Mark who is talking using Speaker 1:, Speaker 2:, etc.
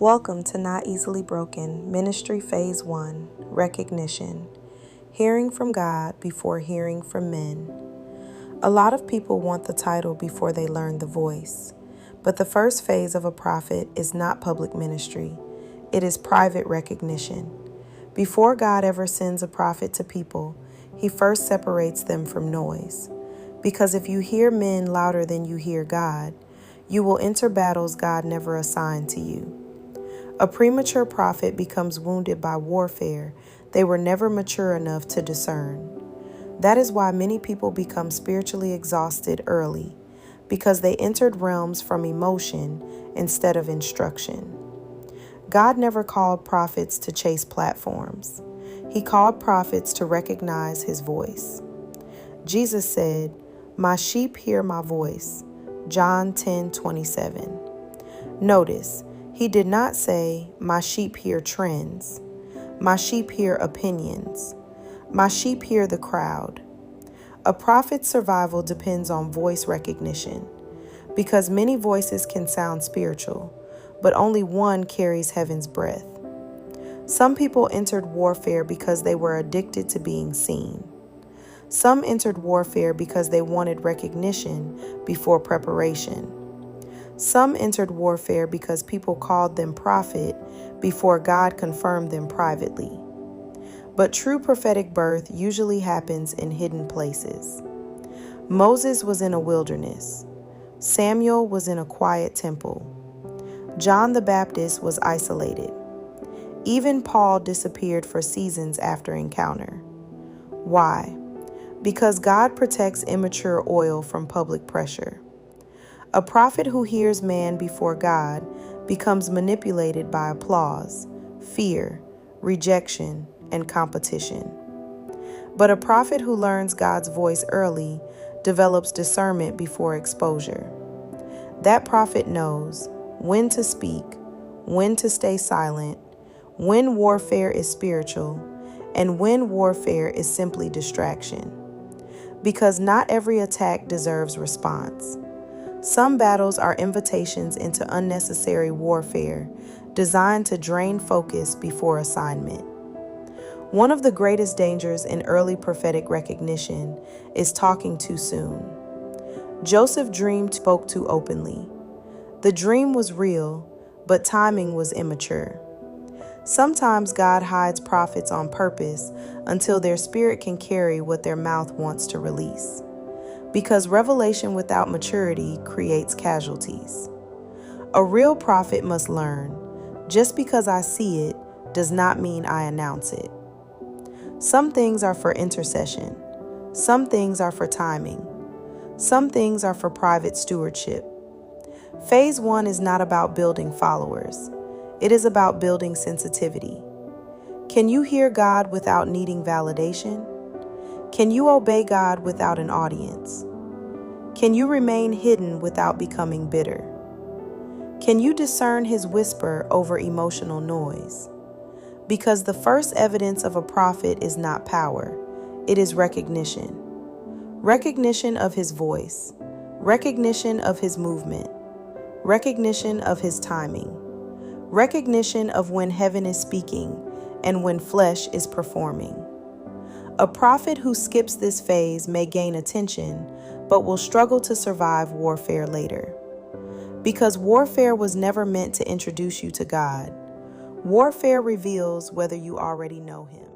Speaker 1: Welcome to Not Easily Broken, Ministry Phase 1, Recognition. Hearing from God before hearing from men. A lot of people want the title before they learn the voice. But the first phase of a prophet is not public ministry. It is private recognition. Before God ever sends a prophet to people, he first separates them from noise. Because if you hear men louder than you hear God, you will enter battles God never assigned to you. A premature prophet becomes wounded by warfare they were never mature enough to discern. That is why many people become spiritually exhausted early, because they entered realms from emotion instead of instruction. God never called prophets to chase platforms. He called prophets to recognize his voice. Jesus said, "My sheep hear my voice." John 10:27. Notice, he did not say, "My sheep hear trends." "My sheep hear opinions." "My sheep hear the crowd." A prophet's survival depends on voice recognition, because many voices can sound spiritual, but only one carries heaven's breath. Some people entered warfare because they were addicted to being seen. Some entered warfare because they wanted recognition before preparation. Some entered warfare because people called them prophet before God confirmed them privately. But true prophetic birth usually happens in hidden places. Moses was in a wilderness. Samuel was in a quiet temple. John the Baptist was isolated. Even Paul disappeared for seasons after encounter. Why? Because God protects immature oil from public pressure. A prophet who hears man before God becomes manipulated by applause, fear, rejection, and competition. But a prophet who learns God's voice early develops discernment before exposure. That prophet knows when to speak, when to stay silent, when warfare is spiritual, and when warfare is simply distraction. Because not every attack deserves response. Some battles are invitations into unnecessary warfare designed to drain focus before assignment. One of the greatest dangers in early prophetic recognition is talking too soon. Joseph dreamed, spoke too openly. The dream was real, but timing was immature. Sometimes God hides prophets on purpose until their spirit can carry what their mouth wants to release. Because revelation without maturity creates casualties. A real prophet must learn, just because I see it does not mean I announce it. Some things are for intercession. Some things are for timing. Some things are for private stewardship. Phase 1 is not about building followers. It is about building sensitivity. Can you hear God without needing validation? Can you obey God without an audience? Can you remain hidden without becoming bitter? Can you discern his whisper over emotional noise? Because the first evidence of a prophet is not power, it is recognition. Recognition of his voice, recognition of his movement, recognition of his timing, recognition of when heaven is speaking and when flesh is performing. A prophet who skips this phase may gain attention, but will struggle to survive warfare later. Because warfare was never meant to introduce you to God. Warfare reveals whether you already know him.